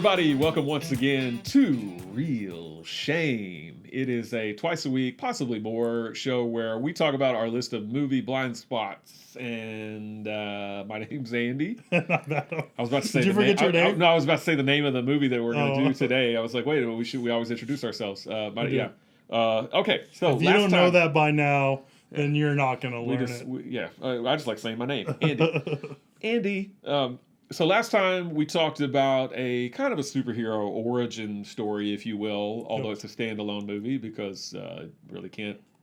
everybody. Welcome once again to Real Shame. It is a twice a week, possibly more, show where we talk about our list of movie blind spots. And my name's Andy. I was about to say Did you forget your name? No, I was about to say the name of the movie that we're going to do today. I was like, wait a minute, we always introduce ourselves. Okay, so if you don't know that by now, then you're not going to learn it. I just like saying my name, Andy. Andy. So last time we talked about a kind of a superhero origin story, if you will, although it's a standalone movie because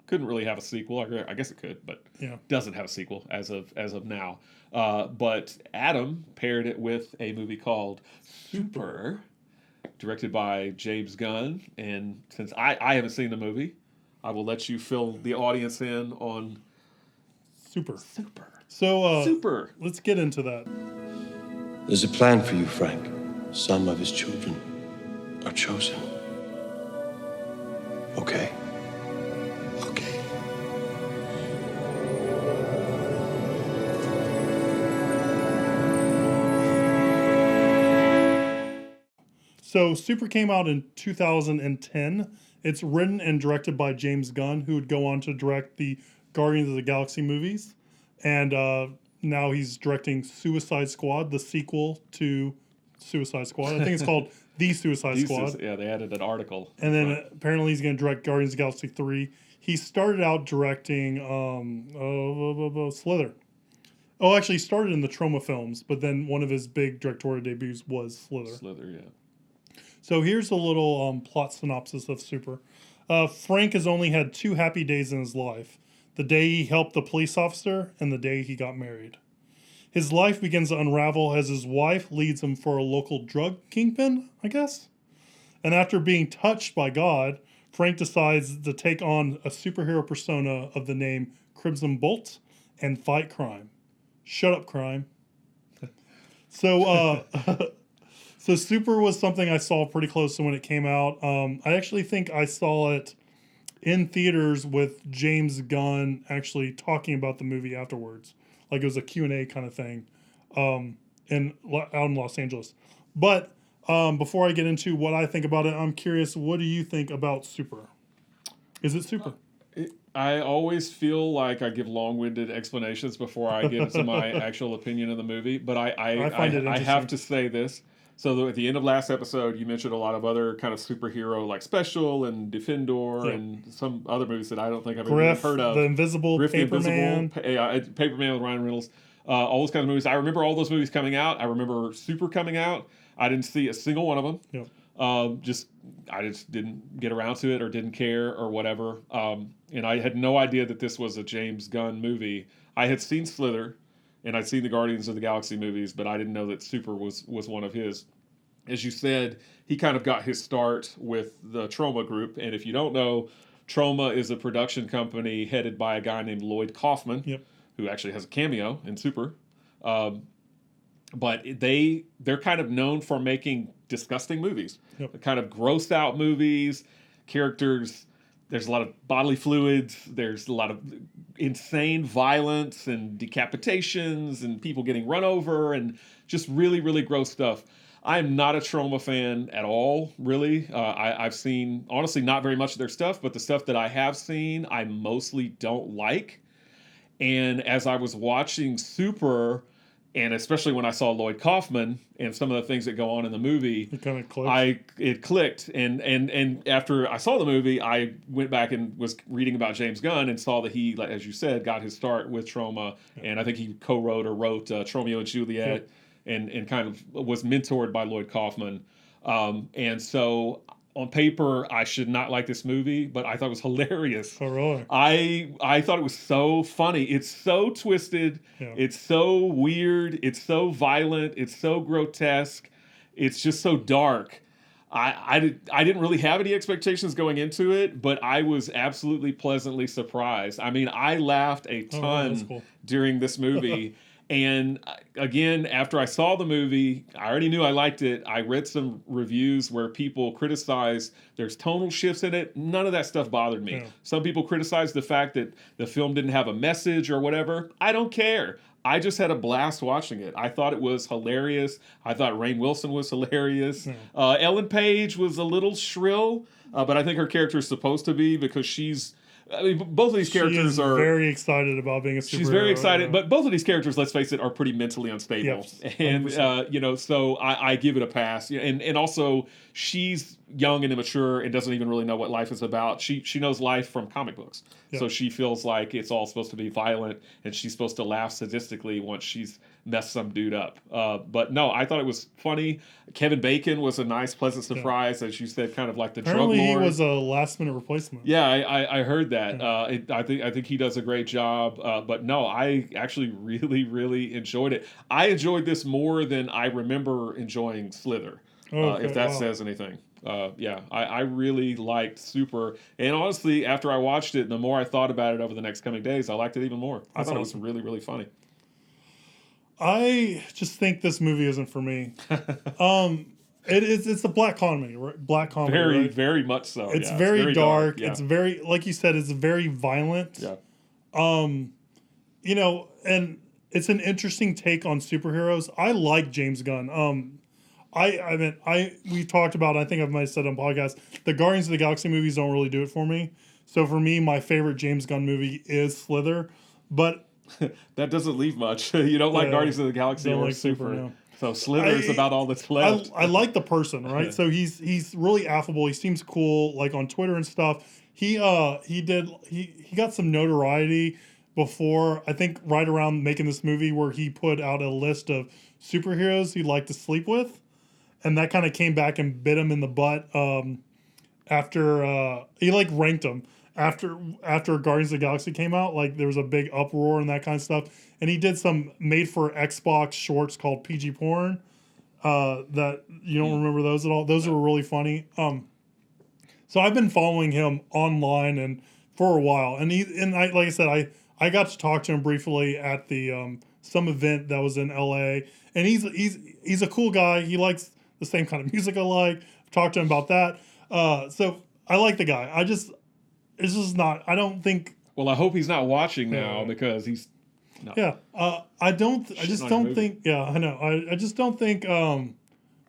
couldn't really have a sequel. I guess it could, but doesn't have a sequel as of now. But Adam paired it with a movie called Super, directed by James Gunn. And since I haven't seen the movie, I will let you fill the audience in on Super. So Super. Let's get into that. There's a plan for you, Frank. Some of his children are chosen. Okay? Okay. So Super came out in 2010. It's written and directed by James Gunn, who would go on to direct the Guardians of the Galaxy movies. And now he's directing Suicide Squad, the sequel to Suicide Squad. I think it's called The Suicide Squad. They added an article. And then apparently he's going to direct Guardians of the Galaxy 3. He started out directing Slither. Oh, actually, he started in the Troma films, but then one of his big directorial debuts was Slither. So here's a little plot synopsis of Super. Frank has only had 2 happy days in his life. The day he helped the police officer and the day he got married. His life begins to unravel as his wife leads him for a local drug kingpin, I guess. And after being touched by God, Frank decides to take on a superhero persona of the name Crimson Bolt and fight crime. Shut up, crime. So Super was something I saw pretty close to when it came out. I actually think I saw it in theaters with James Gunn actually talking about the movie afterwards. Like it was a Q&A kind of thing out in Los Angeles. But before I get into what I think about it, I'm curious, what do you think about Super? Is it super? I always feel like I give long-winded explanations before I get into my actual opinion of the movie. But I have to say this. So at the end of last episode, you mentioned a lot of other kind of superhero like Special and Defendor and some other movies that I don't think I've ever heard of. The Invisible, Griff, Paperman. Paperman with Rainn Wilson. All those kinds of movies. I remember all those movies coming out. I remember Super coming out. I didn't see a single one of them. Yep. I just didn't get around to it or didn't care or whatever. And I had no idea that this was a James Gunn movie. I had seen Slither. And I'd seen the Guardians of the Galaxy movies, but I didn't know that Super was one of his. As you said, he kind of got his start with the Troma group. And if you don't know, Troma is a production company headed by a guy named Lloyd Kaufman, who actually has a cameo in Super. But they're kind of known for making disgusting movies, kind of grossed out movies, characters. There's a lot of bodily fluids. There's a lot of insane violence and decapitations and people getting run over and just really, really gross stuff. I'm not a Troma fan at all, really. I've seen, honestly, not very much of their stuff, but the stuff that I have seen, I mostly don't like. And as I was watching Super, and especially when I saw Lloyd Kaufman and some of the things that go on in the movie, it kind of clicked. It clicked. And after I saw the movie, I went back and was reading about James Gunn and saw that he, as you said, got his start with Troma. And I think he co-wrote or wrote Tromeo and Juliet and kind of was mentored by Lloyd Kaufman. And so on paper, I should not like this movie, but I thought it was hilarious. Oh, really? I thought it was so funny. It's so twisted. Yeah. It's so weird. It's so violent. It's so grotesque. It's just so dark. I didn't really have any expectations going into it, but I was absolutely pleasantly surprised. I mean, I laughed a ton during this movie. And again, after I saw the movie, I already knew I liked it. I read some reviews where people criticized there's tonal shifts in it. None of that stuff bothered me. Yeah. Some people criticized the fact that the film didn't have a message or whatever. I don't care. I just had a blast watching it. I thought it was hilarious. I thought Rainn Wilson was hilarious. Ellen Page was a little shrill, but I think her character is supposed to be because she's. I mean, both of these characters are very excited about being a superhero. She's very excited, but both of these characters, let's face it, are pretty mentally unstable. Yes, and so I give it a pass. And also she's young and immature and doesn't even really know what life is about. She knows life from comic books, so she feels like it's all supposed to be violent, and she's supposed to laugh sadistically once she's messed some dude up. But no, I thought it was funny. Kevin Bacon was a nice, pleasant surprise, as you said, kind of like the Apparently drug lord. He was a last-minute replacement. Yeah, I heard that. I think he does a great job. But no, I actually really, really enjoyed it. I enjoyed this more than I remember enjoying Slither, if that says anything. I really liked Super. And honestly, after I watched it, the more I thought about it over the next coming days, I liked it even more. I thought it was really, really funny. I just think this movie isn't for me. It's a black comedy, right? Black comedy, very, right? very much so. It's very dark. Yeah. It's very, like you said, it's very violent. Yeah. And it's an interesting take on superheroes. I like James Gunn. We talked about, I think I might have said on podcast, the Guardians of the Galaxy movies don't really do it for me. So for me, my favorite James Gunn movie is Slither, but that doesn't leave much. You don't like Guardians of the Galaxy or Super. No. So Slither is about all that's left. I like the person, right? So he's really affable. He seems cool, like on Twitter and stuff. He got some notoriety before, I think right around making this movie, where he put out a list of superheroes he'd like to sleep with, and that kind of came back and bit him in the butt after he ranked them. After Guardians of the Galaxy came out, there was a big uproar and that kind of stuff. And he did some made-for-Xbox shorts called PG Porn. That you don't remember those at all? Those were really funny. So I've been following him online and for a while. And like I said, I got to talk to him briefly at the some event that was in LA. And he's a cool guy. He likes the same kind of music I like. I've talked to him about that. So I like the guy. It's just not. I don't think. Well, I hope he's not watching now because he's. No. Yeah. I just don't think. Yeah, I know. I just don't think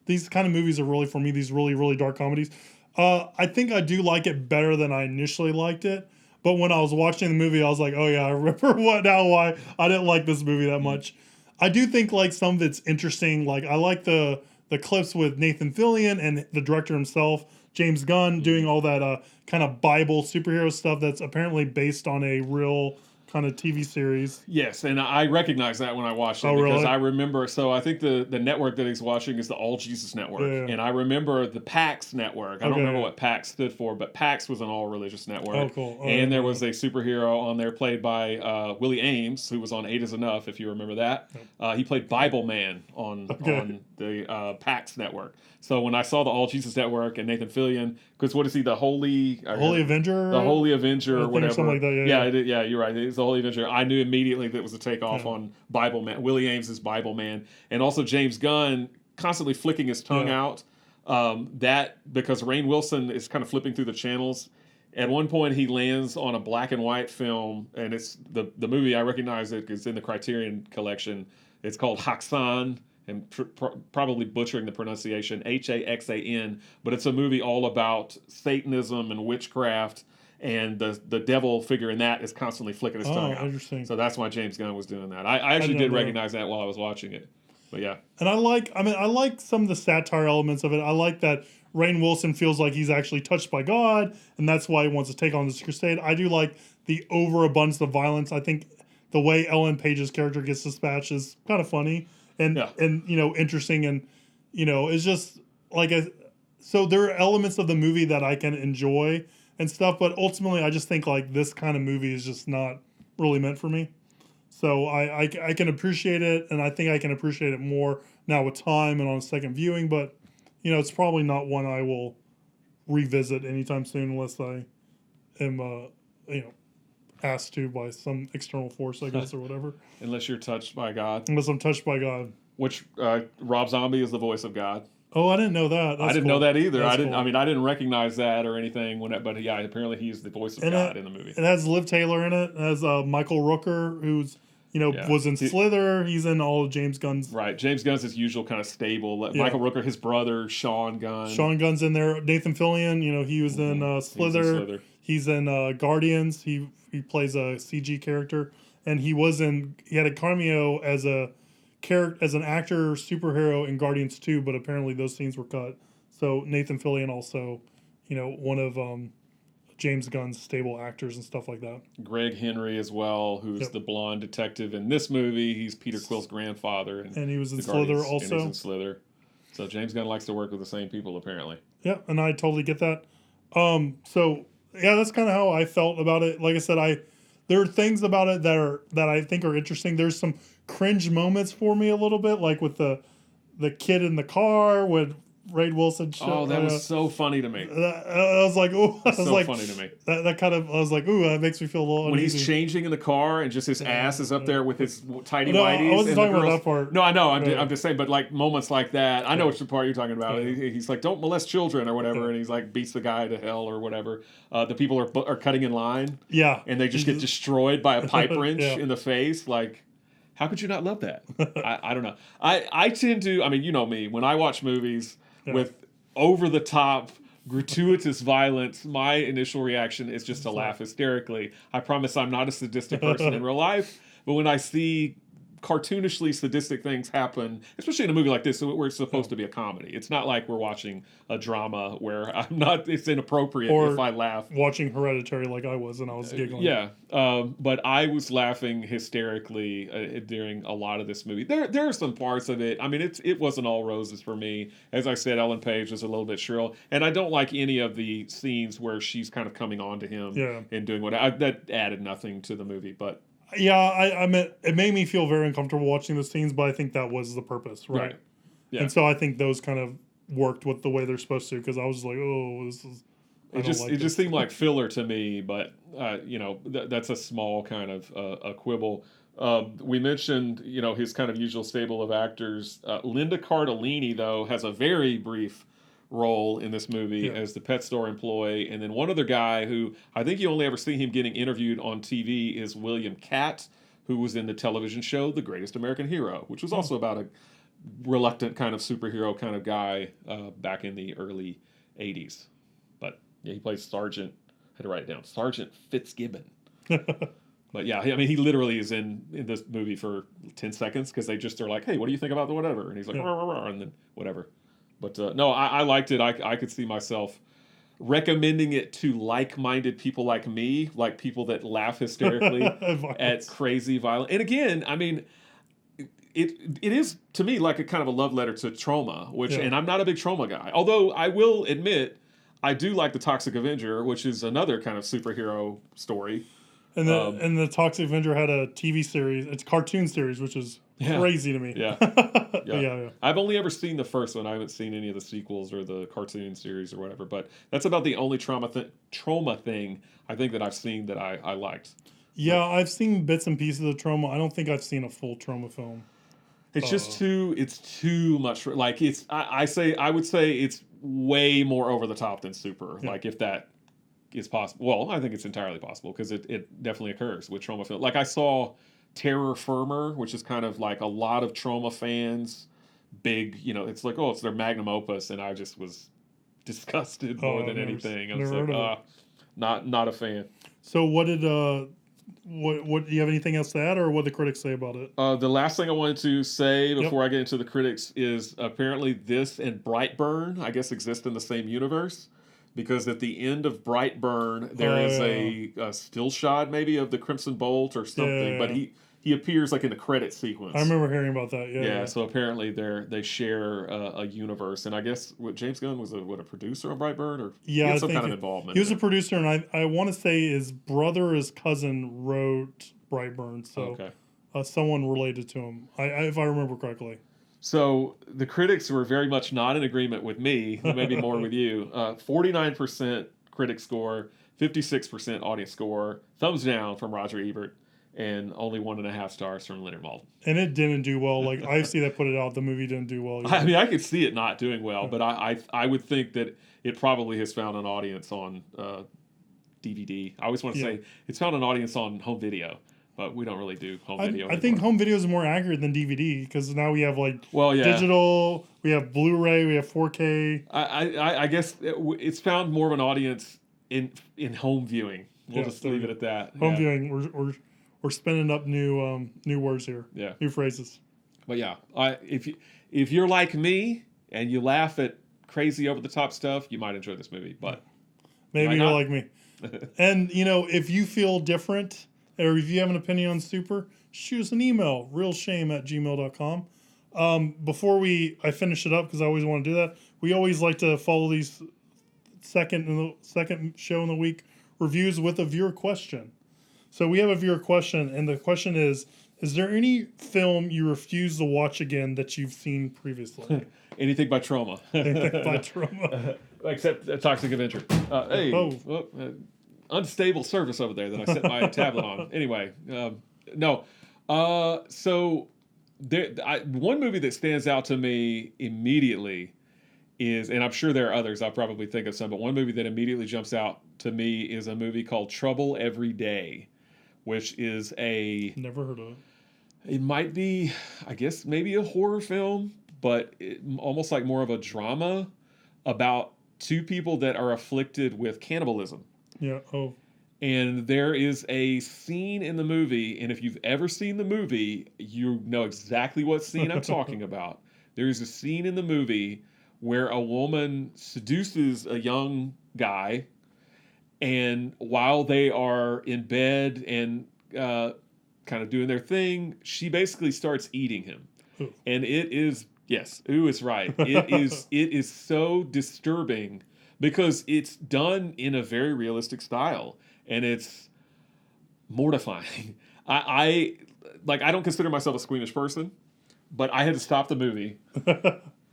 these kind of movies are really for me. These really, really dark comedies. I think I do like it better than I initially liked it. But when I was watching the movie, I was like, oh yeah, I remember why I didn't like this movie that much. I do think some of it's interesting. I like the clips with Nathan Fillion and the director himself, James Gunn, doing all that kind of Bible superhero stuff that's apparently based on a real kind of TV series. Yes, and I recognize that when I watched it because really? I remember. So I think the network that he's watching is the All Jesus Network, and I remember the PAX network. I don't remember what PAX stood for, but PAX was an all religious network. Oh, cool. And there was a superhero on there played by Willie Ames, who was on 8 is Enough, if you remember that. He played Bible Man on the PAX network. So when I saw the All Jesus Network and Nathan Fillion, because what is he, the Holy Avenger? The Holy Avenger or whatever. Something like that, yeah, you're right. It's the Holy Avenger. I knew immediately that it was a takeoff on Bible Man. Willie Ames is Bible Man. And also James Gunn constantly flicking his tongue out. That because Rainn Wilson is kind of flipping through the channels. At one point, he lands on a black and white film, and it's the movie. I recognize it because it's in the Criterion Collection. It's called Haxan. And probably butchering the pronunciation, Haxan, but it's a movie all about Satanism and witchcraft, and the devil figure in that is constantly flicking his tongue out. Interesting. So that's why James Gunn was doing that. I actually did recognize that while I was watching it, but yeah. And I like some of the satire elements of it. I like that Rainn Wilson feels like he's actually touched by God, and that's why he wants to take on this crusade. I do like the overabundance of violence. I think the way Ellen Page's character gets dispatched is kind of funny. And interesting, and it's just so there are elements of the movie that I can enjoy and stuff, but ultimately I just think this kind of movie is just not really meant for me. So I can appreciate it, and I think I can appreciate it more now with time and on a second viewing, but it's probably not one I will revisit anytime soon unless I am asked to by some external force, I guess, or whatever. Unless you're touched by God. Unless I'm touched by God. Which Rob Zombie is the voice of God. Oh, I didn't know that. I didn't know that either. That's I didn't. Cool. I mean, I didn't recognize that or anything. But yeah, apparently he's the voice of God in the movie. It has Liv Tyler in it. It has Michael Rooker, who's was in Slither. He's in all of James Gunn's. Right. James Gunn's his usual kind of stable. Michael Rooker, his brother, Sean Gunn. Sean Gunn's in there. Nathan Fillion, he was in Slither. He's in Guardians. He plays a CG character. And he had a cameo as an actor superhero in Guardians 2, but apparently those scenes were cut. So Nathan Fillion also, one of James Gunn's stable actors and stuff like that. Greg Henry as well, who's the blonde detective in this movie. He's Peter Quill's grandfather. And he was in Slither also. And he's in Slither. So James Gunn likes to work with the same people, apparently. Yeah, and I totally get that. So, yeah, that's kind of how I felt about it. Like I said, there are things about it that I think are interesting. There's some cringe moments for me a little bit, like with the kid in the car with Rainn Wilson. That was so funny to me. I was like, "Ooh!" Funny to me. That kind of, I was like, "Ooh!" That makes me feel a little uneasy. When he's changing in the car and just his ass is up there with his tidy no, whities. I wasn't talking about that part. No, I know. I'm just saying, but like moments like that, I know which part you're talking about. Yeah. He's like, "Don't molest children" or whatever, and he's like beats the guy to hell or whatever. The people are cutting in line. Yeah, and they just get destroyed by a pipe wrench in the face. Like, how could you not love that? I don't know. I tend to. I mean, you know me. When I watch movies with over-the-top, gratuitous violence, my initial reaction is just to laugh hysterically. I promise I'm not a sadistic person in real life, but when I see cartoonishly sadistic things happen, especially in a movie like this, where it's supposed to be a comedy. It's not like we're watching a drama where it's inappropriate if I laugh. Watching Hereditary like I was, and I was giggling. Yeah, but I was laughing hysterically during a lot of this movie. There are some parts of it. I mean, it wasn't all roses for me. As I said, Ellen Page was a little bit shrill, and I don't like any of the scenes where she's kind of coming on to him and doing that added nothing to the movie, but. Yeah, I mean, it made me feel very uncomfortable watching those scenes, but I think that was the purpose, right? Yeah. And so I think those kind of worked with the way they're supposed to, because I was like, oh, this is. It just seemed like filler to me, but that's a small kind of a quibble. We mentioned his kind of usual stable of actors. Linda Cardellini, though, has a very brief role in this movie as the pet store employee, and then one other guy who I think you only ever see him getting interviewed on TV is William Catt, who was in the television show The Greatest American Hero, which was also about a reluctant kind of superhero kind of guy back in the early 80s. But yeah, he plays Sergeant. I had to write it down. Sergeant Fitzgibbon. But yeah, I mean, he literally is in this movie for 10 seconds because they just are like, hey, what do you think about the whatever? And he's like, rah, rah, rah, and then whatever. But no, I liked it. I could see myself recommending it to like-minded people like me, like people that laugh hysterically at crazy violence. And again, I mean, it is to me like a kind of a love letter to Troma, and I'm not a big Troma guy. Although I will admit, I do like the Toxic Avenger, which is another kind of superhero story. And the Toxic Avenger had a TV series, it's a cartoon series, which is crazy to me. Yeah. I've only ever seen the first one. I haven't seen any of the sequels or the cartoon series or whatever. But that's about the only Troma thing I think that I've seen that I liked. Yeah, I've seen bits and pieces of Troma. I don't think I've seen a full Troma film. It's just too much. Like I would say it's way more over the top than Super. Yeah. Like if that is possible. Well, I think it's entirely possible because it definitely occurs with Troma film. Like I saw Terror Firmer, which is kind of like a lot of Troma fans, big, it's like, it's their magnum opus, and I just was disgusted more than anything. I was like, not a fan. So what did what do you have anything else to add, or what did the critics say about it? The last thing I wanted to say before I get into the critics is apparently this and Brightburn, I guess, exist in the same universe. Because at the end of Brightburn, there is a still shot maybe of the Crimson Bolt or something, but he appears like in the credit sequence. I remember hearing about that. Yeah. So apparently they share a universe, and I guess James Gunn was a producer on Brightburn, or he had some kind of involvement. He was a producer, and I want to say his brother, his cousin wrote Brightburn, so someone related to him, if I remember correctly. So the critics were very much not in agreement with me, maybe more with you. 49% critic score, 56% audience score, thumbs down from Roger Ebert, and only 1.5 stars from Leonard Maltin. And it didn't do well. Like IFC that put it out, the movie didn't do well either. I mean, I could see it not doing well, but I would think that it probably has found an audience on DVD. I always want to say it's found an audience on home video. But we don't really do home video. I think home video is more accurate than DVD because now we have digital, we have Blu-ray, we have 4K. I guess it's found more of an audience in home viewing. We'll just leave it at that. Home viewing. We're spinning up new words here. Yeah, new phrases. But yeah, if you're like me and you laugh at crazy over the top stuff, you might enjoy this movie. But maybe you're like me. And if you feel different, or if you have an opinion on Super, shoot us an email, realshame@gmail.com. Before I finish it up, because I always want to do that, we always like to follow these second show in the week reviews with a viewer question. So we have a viewer question, and the question is there any film you refuse to watch again that you've seen previously? Anything by Troma. Anything by Troma. Except Toxic Avenger. Unstable service over there that I set my tablet on. Anyway, no. So one movie that stands out to me immediately is, and I'm sure there are others, I'll probably think of some, but one movie that immediately jumps out to me is a movie called Trouble Every Day, which is never heard of it. It might be, I guess, maybe a horror film, but almost like more of a drama about two people that are afflicted with cannibalism. Yeah. Oh. And there is a scene in the movie, and if you've ever seen the movie, you know exactly what scene I'm talking about. There is a scene in the movie where a woman seduces a young guy, and while they are in bed and kind of doing their thing, she basically starts eating him. Ooh. And it is, yes, ooh, it's right. It is so disturbing because it's done in a very realistic style, and it's mortifying. I don't consider myself a squeamish person, but I had to stop the movie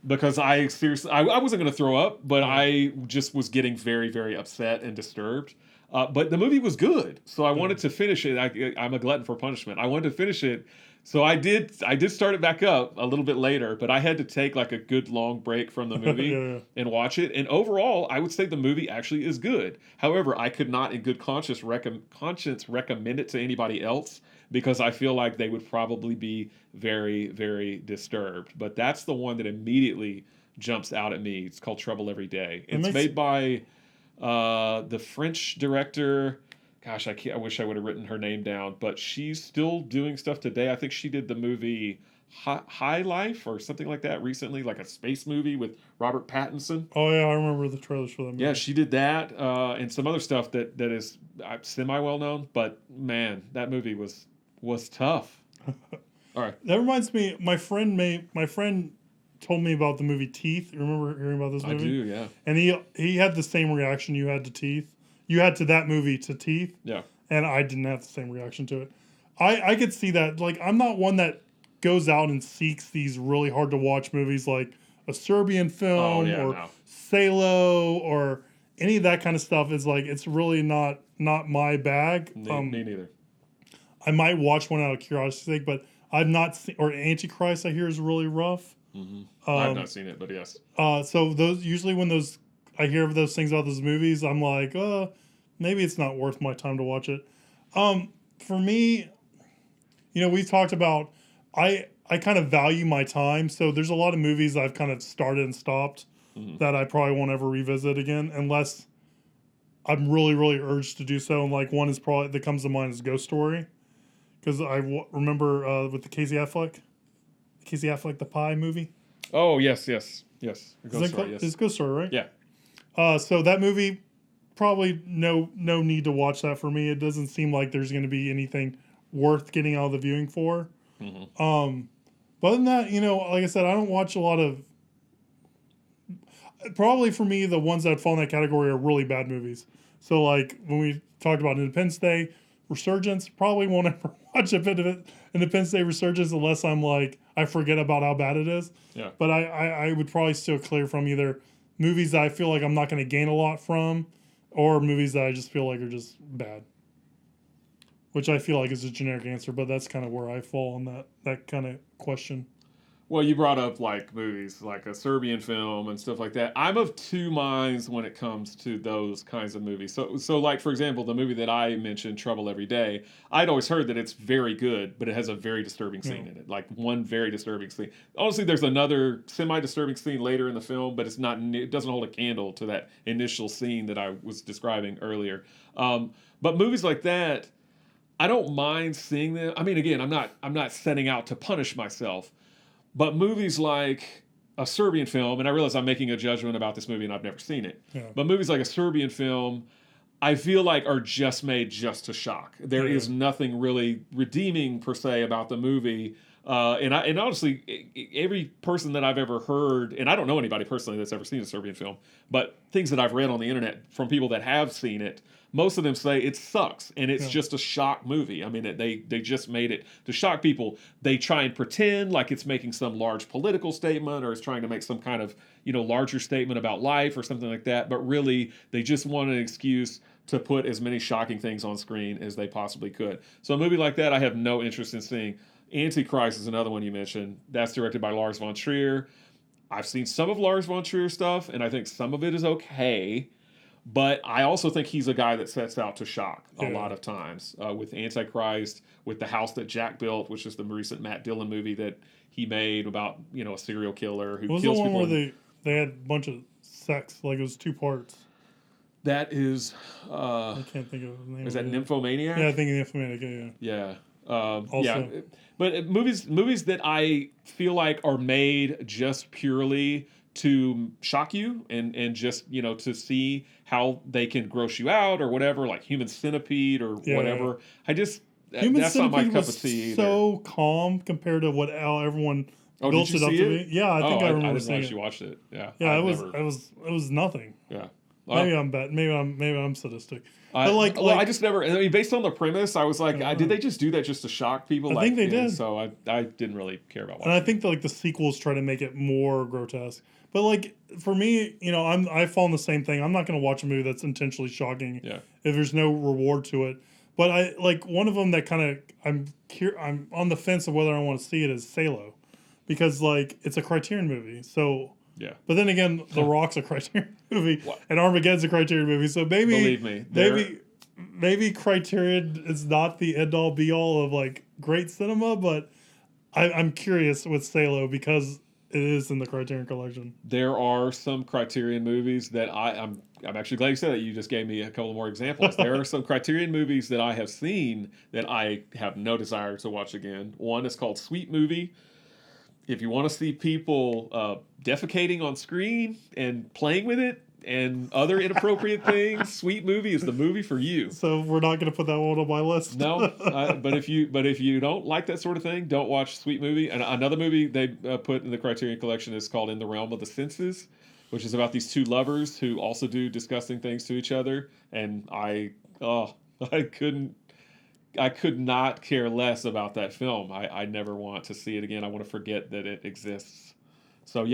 because I wasn't going to throw up, but I just was getting very, very upset and disturbed. But the movie was good, so I wanted to finish it. I'm a glutton for punishment. I wanted to finish it, so I did start it back up a little bit later, but I had to take like a good long break from the movie and watch it. And overall, I would say the movie actually is good. However, I could not in good conscience recommend it to anybody else because I feel like they would probably be very, very disturbed. But that's the one that immediately jumps out at me. It's called Trouble Every Day. It's made by the French director. Gosh, I wish I would have written her name down, but she's still doing stuff today. I think she did the movie High Life or something like that recently, like a space movie with Robert Pattinson. Oh yeah, I remember the trailers for that movie. Yeah, she did that and some other stuff that is semi well known. But man, that movie was tough. All right, that reminds me. My friend told me about the movie Teeth. You remember hearing about this movie? I do, yeah. And he had the same reaction you had to Teeth. You had to that movie to Teeth. Yeah. And I didn't have the same reaction to it. I could see that. Like, I'm not one that goes out and seeks these really hard to watch movies like a Serbian film Salo or any of that kind of stuff. Is like, it's really not my bag. Me neither. I might watch one out of curiosity's sake, but I've not seen, or Antichrist I hear is really rough. Mm-hmm. I've not seen it, but yes. So those usually when I hear of those things about those movies, I'm like, maybe it's not worth my time to watch it. For me, we've talked about I kind of value my time, so there's a lot of movies I've kind of started and stopped that I probably won't ever revisit again unless I'm really, really urged to do so. And like one is probably that comes to mind is Ghost Story, because I remember with the Casey Affleck, the Pie movie. Oh yes. Ghost Story, yes. It's Ghost Story, right? Yeah. So that movie, probably no need to watch that for me. It doesn't seem like there's going to be anything worth getting out of the viewing for. Mm-hmm. But other than that, like I said, I don't watch a lot of. Probably for me, the ones that fall in that category are really bad movies. So like when we talked about Independence Day, Resurgence, probably won't ever watch a bit of it. Independence Day Resurgence unless I'm like I forget about how bad it is. Yeah. But I would probably still clear from either movies that I feel like I'm not going to gain a lot from, or movies that I just feel like are just bad. Which I feel like is a generic answer, but that's kind of where I fall on that kind of question. Well, you brought up like movies, like a Serbian film and stuff like that. I'm of two minds when it comes to those kinds of movies. So like for example, the movie that I mentioned, Trouble Every Day, I'd always heard that it's very good, but it has a very disturbing scene in it. Like one very disturbing scene. Honestly, there's another semi-disturbing scene later in the film, but it doesn't hold a candle to that initial scene that I was describing earlier. But movies like that, I don't mind seeing them. I mean, again, I'm not setting out to punish myself. But movies like a Serbian film, and I realize I'm making a judgment about this movie and I've never seen it. Yeah. But movies like a Serbian film, I feel like are just made just to shock. There is nothing really redeeming per se about the movie. And honestly, every person that I've ever heard, and I don't know anybody personally that's ever seen a Serbian film, but things that I've read on the internet from people that have seen it, most of them say it sucks and it's just a shock movie. I mean, they just made it to shock people. They try and pretend like it's making some large political statement or it's trying to make some kind of, larger statement about life or something like that. But really, they just want an excuse to put as many shocking things on screen as they possibly could. So a movie like that, I have no interest in seeing. Antichrist is another one you mentioned. That's directed by Lars von Trier. I've seen some of Lars von Trier's stuff, and I think some of it is okay. But I also think he's a guy that sets out to shock a lot of times. With Antichrist, with The House That Jack Built, which is the recent Matt Dillon movie that he made about, a serial killer who kills people. Was the one where they had a bunch of sex, like it was 2 parts? That is... I can't think of the name. Is that Nymphomaniac? Yeah, I think Nymphomaniac, yeah. Yeah. But movies that I feel like are made just purely to shock you and just, to see how they can gross you out or whatever, like Human Centipede or whatever. That's not my cup of tea either. So calm compared to what everyone built it up to be. Yeah, I think I remember seeing it. I didn't actually watched it. Yeah. Yeah, it was nothing. Yeah. Maybe I'm bad. Maybe I'm sadistic. I just never. I mean, based on the premise, I was like, did they just do that just to shock people? I think they did. So I didn't really care about watching. And I think that the sequels try to make it more grotesque. But for me, I fall in the same thing. I'm not going to watch a movie that's intentionally shocking if there's no reward to it. But I one of them that kind of I'm on the fence of whether I want to see it is Salo, because it's a Criterion movie. So. Yeah. But then again, The Rock's a Criterion movie, and Armageddon's a Criterion movie. So maybe, believe me, maybe Criterion is not the end all be all of great cinema. But I'm curious with Salo because it is in the Criterion collection. There are some Criterion movies that I'm actually glad you said that. You just gave me a couple more examples. There are some Criterion movies that I have seen that I have no desire to watch again. One is called Sweet Movie. If you want to see people defecating on screen and playing with it and other inappropriate things, Sweet Movie is the movie for you. So we're not going to put that one on my list. No, but if you don't like that sort of thing, don't watch Sweet Movie. And another movie they put in the Criterion collection is called In the Realm of the Senses, which is about these 2 lovers who also do disgusting things to each other. And I could not care less about that film. I never want to see it again. I want to forget that it exists. So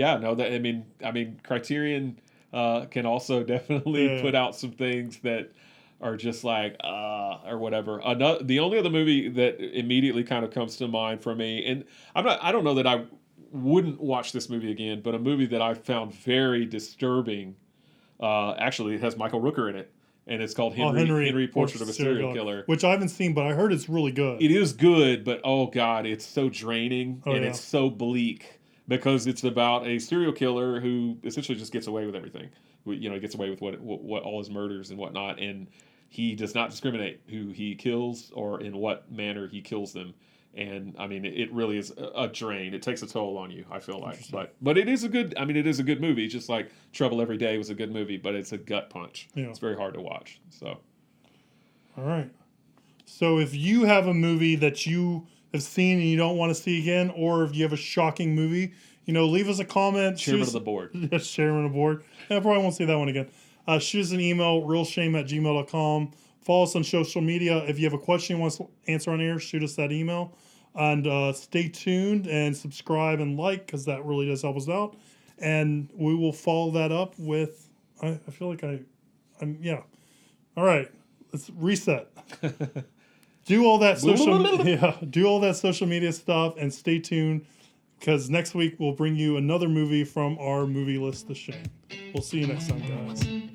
Criterion can also definitely put out some things that are just or whatever. The only other movie that immediately kind of comes to mind for me, and I don't know that I wouldn't watch this movie again, but a movie that I found very disturbing. Actually, it has Michael Rooker in it. And it's called Henry Portrait of a Serial Killer. Which I haven't seen, but I heard it's really good. It is good, but oh God, it's so draining it's so bleak because it's about a serial killer who essentially just gets away with everything. Gets away with what all his murders and whatnot, and he does not discriminate who he kills or in what manner he kills them. And I mean, it really is a drain. It takes a toll on you, I feel like. But it is a good movie. Just like Trouble Every Day was a good movie, but it's a gut punch. Yeah. It's very hard to watch. So, all right. So if you have a movie that you have seen and you don't want to see again, or if you have a shocking movie, leave us a comment. Chairman of the board. Yes, chairman of the board. I probably won't see that one again. Shoot us an email, realshame@gmail.com. Follow us on social media. If you have a question you want to answer on air, shoot us that email. And stay tuned and subscribe and like, because that really does help us out. And we will follow that up with, I feel like I'm yeah. All right, let's reset. Do all that social media stuff and stay tuned, because next week we'll bring you another movie from our movie list to shame. We'll see you next time, guys.